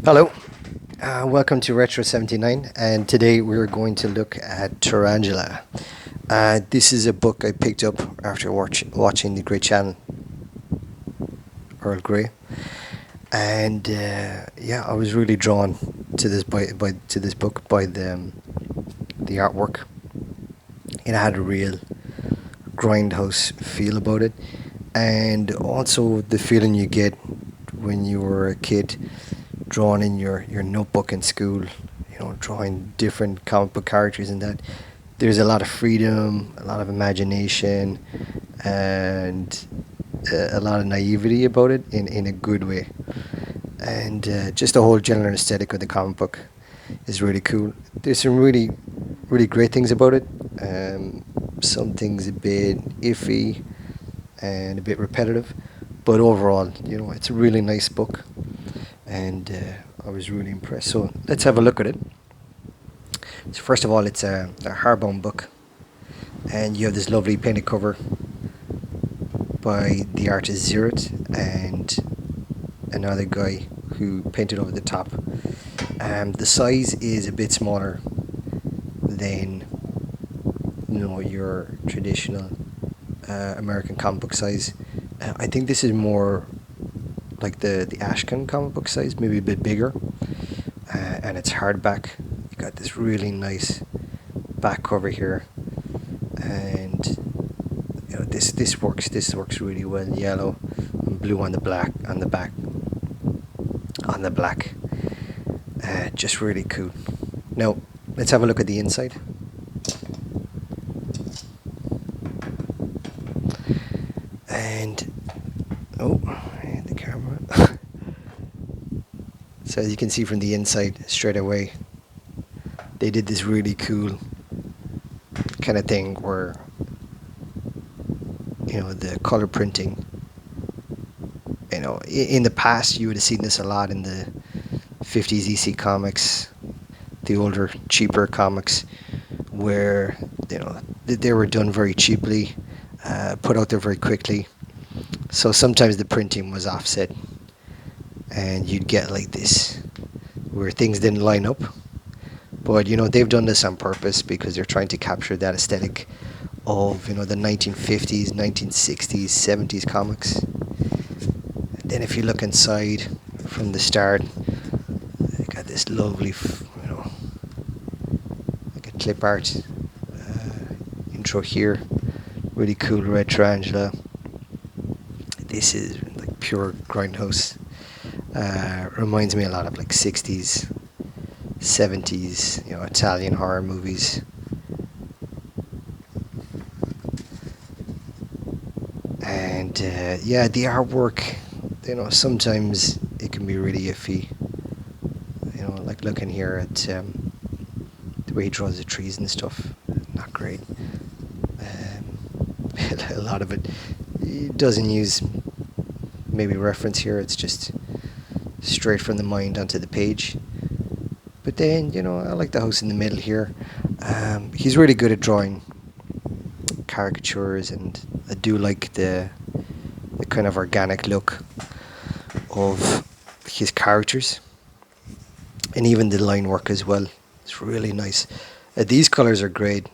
Hello, welcome to Retro 79, and today we're going to look at Tarantula. This is a book I picked up after watching the Grey Channel, Earl Grey, and yeah, I was really drawn to this book by the artwork. It had a real grindhouse feel about it, and also the feeling you get when you were a kid drawing in your notebook in school, drawing different comic book characters and that. There's a lot of freedom, a lot of imagination, and a lot of naivety about it in a good way. And just the whole general aesthetic of the comic book is really cool. There's some really great things about it. Some things a bit iffy and a bit repetitive, but overall, it's a really nice book, and I was really impressed. So let's have a look at it. So first of all, it's a hardbound book, and you have this lovely painted cover by the artist Zirit and another guy who painted over the top. The size is a bit smaller than your traditional American comic book size. I think this is more like the Ashcan comic book size, maybe a bit bigger, and it's hardback. You got this really nice back cover here, and this works really well. Yellow and blue on the black on the back on the black, just really cool. Now let's have a look at the inside. And the camera. So as you can see from the inside straight away, they did this really cool kind of thing where the color printing. In the past you would have seen this a lot in the 50s EC comics, the older cheaper comics, where they were done very cheaply, put out there very quickly. So sometimes the printing was offset, and you'd get like this, where things didn't line up. But they've done this on purpose because they're trying to capture that aesthetic of the 1950s, 1960s, 70s comics. And then if you look inside from the start, they got this lovely, like a clip art intro here. Really cool red tarantula. This is like pure grindhouse. Reminds me a lot of like 60s, 70s, Italian horror movies. And yeah, the artwork, sometimes it can be really iffy. Like looking here at the way he draws the trees and stuff, not great. A lot of it doesn't use maybe reference here, it's just straight from the mind onto the page. But then, I like the house in the middle here. He's really good at drawing caricatures, and I do like the kind of organic look of his characters, and even the line work as well. It's really nice. These colors are great.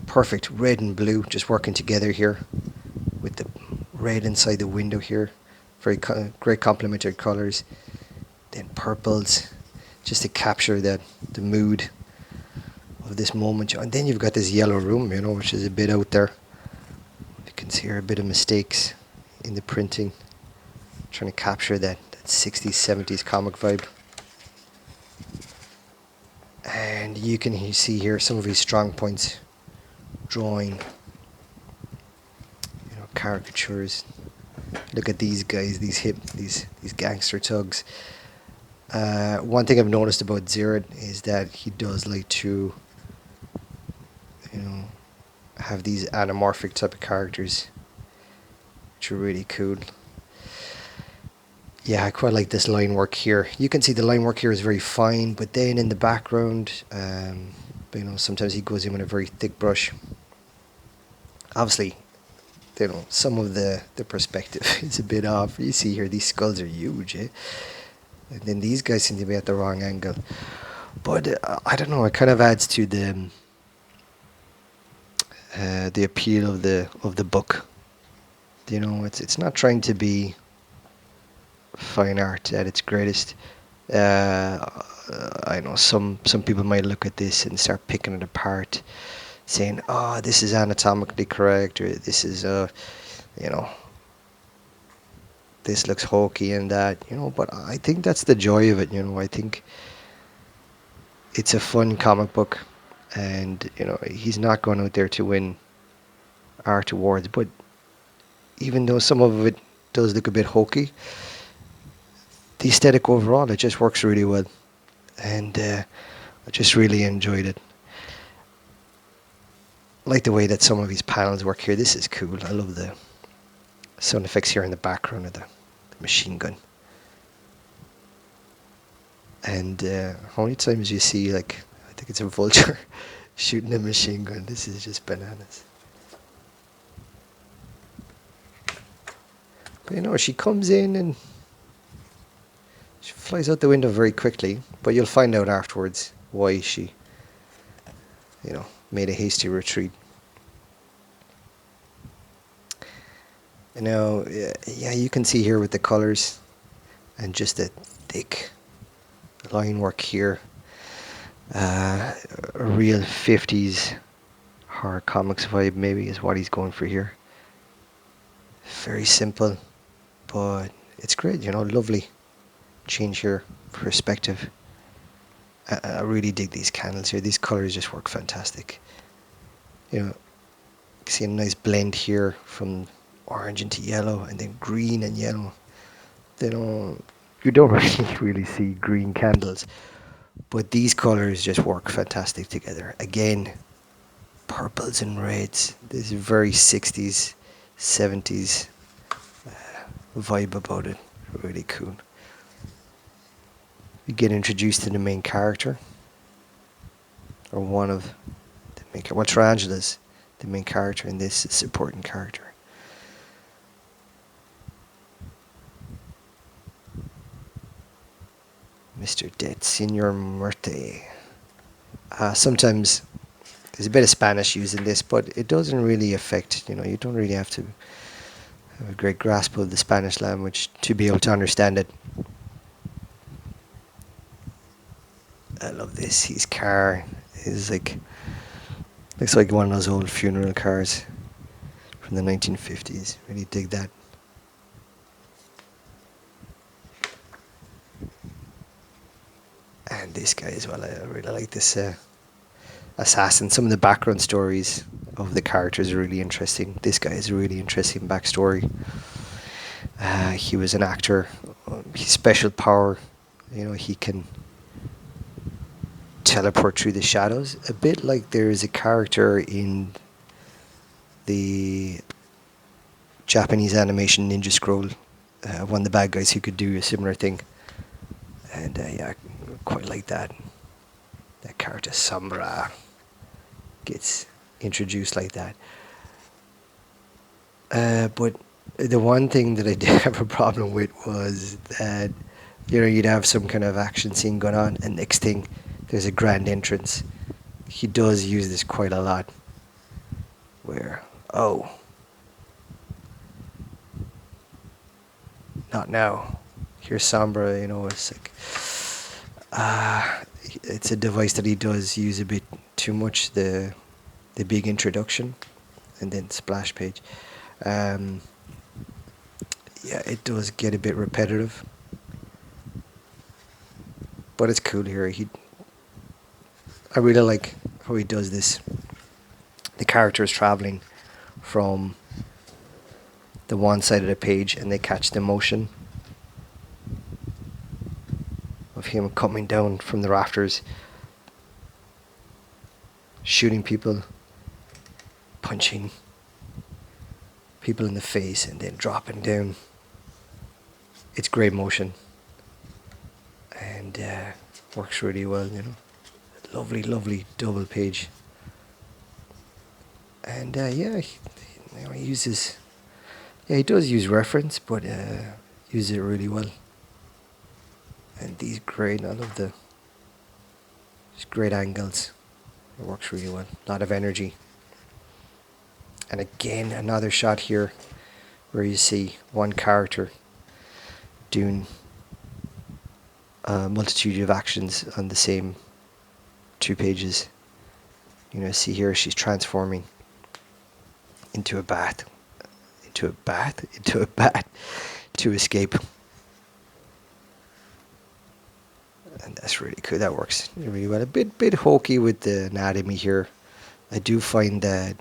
Perfect red and blue just working together here, with the red inside the window here. Very great complementary colors. Then purples, just to capture the mood of this moment. And then you've got this yellow room, which is a bit out there. You can see here a bit of mistakes in the printing, trying to capture that 60s, 70s comic vibe. And you can see here some of his strong points, drawing caricatures. Look at these guys, these gangster thugs. One thing I've noticed about Zirit is that he does like to have these anamorphic type of characters, which are really cool. Yeah, I quite like this line work here. You can see the line work here is very fine, but then in the background, sometimes he goes in with a very thick brush. Obviously, some of the perspective is a bit off. You see here, these skulls are huge, eh? And then these guys seem to be at the wrong angle. But I don't know. It kind of adds to the appeal of the book. It's not trying to be fine art at its greatest. Uh, I know some people might look at this and start picking it apart, saying, "Oh, this is anatomically correct," or "This is you know, this looks hokey and that." But I think that's the joy of it. I think it's a fun comic book, and he's not going out there to win art awards. But even though some of it does look a bit hokey, the aesthetic overall, it just works really well, and I just really enjoyed it. I like the way that some of these panels work here. This is cool. I love the sound effects here in the background of the machine gun. And how many times you see, like, I think it's a vulture shooting a machine gun. This is just bananas. But she comes in and she flies out the window very quickly, but you'll find out afterwards why she, made a hasty retreat. Yeah, you can see here with the colors and just the thick line work here. A real 50s horror comics vibe maybe is what he's going for here. Very simple, but it's great, lovely change here, perspective. I really dig these candles here. These colors just work fantastic. You can see a nice blend here from orange into yellow, and then green and yellow. You don't really see green candles, but these colors just work fantastic together. Again, purples and reds. This is very 60s, 70s vibe about it. Really cool. We get introduced to the main character, or one of the main characters. Well, Tarantula's the main character in this, supporting character. Mr. Det, Senor Muerte. Sometimes there's a bit of Spanish used in this, but it doesn't really affect, you don't really have to have a great grasp of the Spanish language to be able to understand it. I love this. His car is looks like one of those old funeral cars from the 1950s. Really dig that. And this guy as well. I really like this assassin. Some of the background stories of the characters are really interesting. This guy has a really interesting backstory. He was an actor. His special power, he can teleport through the shadows, a bit like there is a character in the Japanese animation Ninja Scroll, one of the bad guys who could do a similar thing. And yeah, I quite like that. That character Sombra gets introduced like that. But the one thing that I did have a problem with was that you'd have some kind of action scene going on, and next thing there's a grand entrance. He does use this quite a lot, where, oh, not now. Here's Sombra, it's like, it's a device that he does use a bit too much, the big introduction and then splash page. Yeah, it does get a bit repetitive, but it's cool here. I really like how he does this. The character is traveling from the one side of the page, and they catch the motion of him coming down from the rafters, shooting people, punching people in the face, and then dropping down. It's great motion, and works really well, Lovely, lovely double page. And yeah, he uses Yeah, he does use reference, but uses it really well. And these great, I love the just great angles. It works really well. A lot of energy. And again, another shot here where you see one character doing a multitude of actions on the same 2 pages. You know, see here she's transforming into a bat, into a bat, into a bat to escape. And that's really cool. That works really well. A bit hokey with the anatomy here. I do find that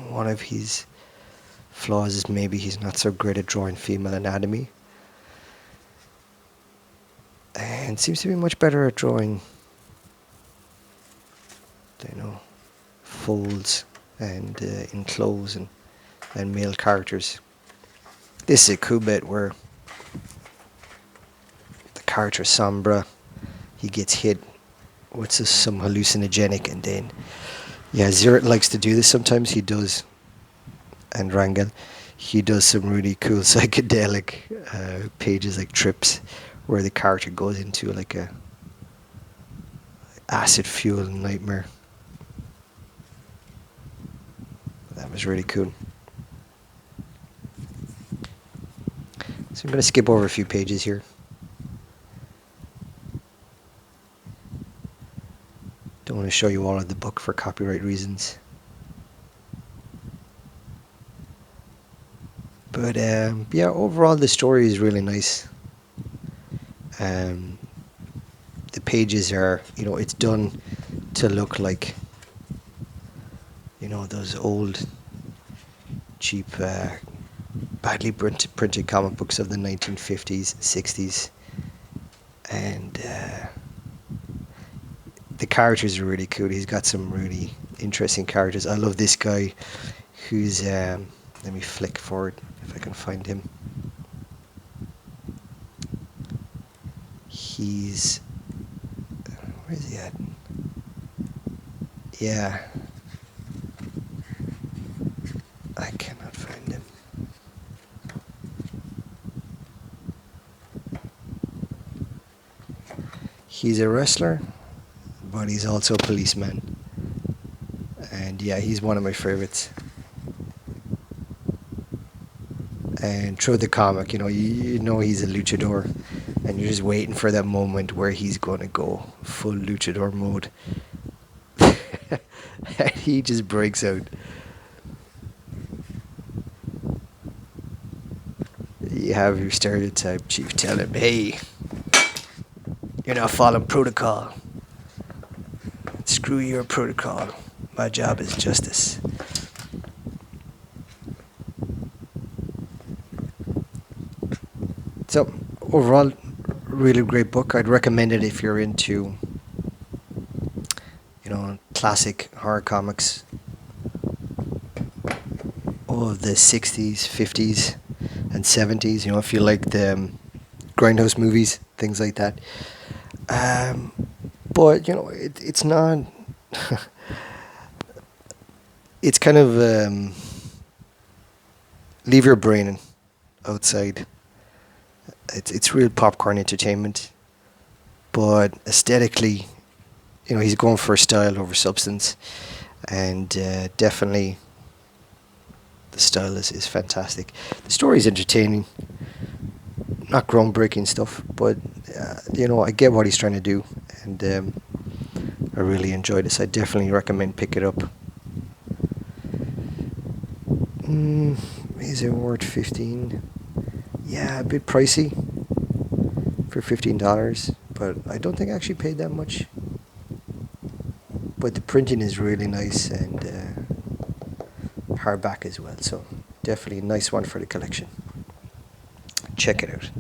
one of his flaws is maybe he's not so great at drawing female anatomy, and seems to be much better at drawing, you know, folds and enclose and male characters. This is a cool bit where the character Sombra, he gets hit with some hallucinogenic, and then yeah, Zirit likes to do this sometimes. He does, and Rangel, he does some really cool psychedelic pages like trips where the character goes into like a acid fuel nightmare. That was really cool. So I'm going to skip over a few pages here. Don't want to show you all of the book for copyright reasons. But yeah, overall the story is really nice. The pages are, you know, it's done to look like, you know, those old, cheap, badly printed comic books of the 1950s, 60s. And the characters are really cool. He's got some really interesting characters. I love this guy who's, let me flick forward if I can find him. He's, where is he at? Yeah, I cannot find him. He's a wrestler, but he's also a policeman. And yeah, he's one of my favorites. And through the comic, you know, you know he's a luchador, and you're just waiting for that moment where he's going to go full luchador mode. And he just breaks out. You have your stereotype chief tell him, hey, you're not following protocol. Screw your protocol. My job is justice. So, overall, really great book. I'd recommend it if you're into, you know, classic horror comics of the 60s, 50s, and 70s. You know, if you like the Grindhouse movies, things like that. But, you know, it's not... it's kind of... leave your brain outside. It's real popcorn entertainment, but aesthetically, you know, he's going for style over substance, and definitely the style is fantastic. The story is entertaining, not groundbreaking stuff, but you know, I get what he's trying to do, and I really enjoyed this. I definitely recommend pick it up. Is it worth 15? Yeah, a bit pricey for $15, but I don't think I actually paid that much. But the printing is really nice, and hardback as well, so definitely a nice one for the collection. Check it out.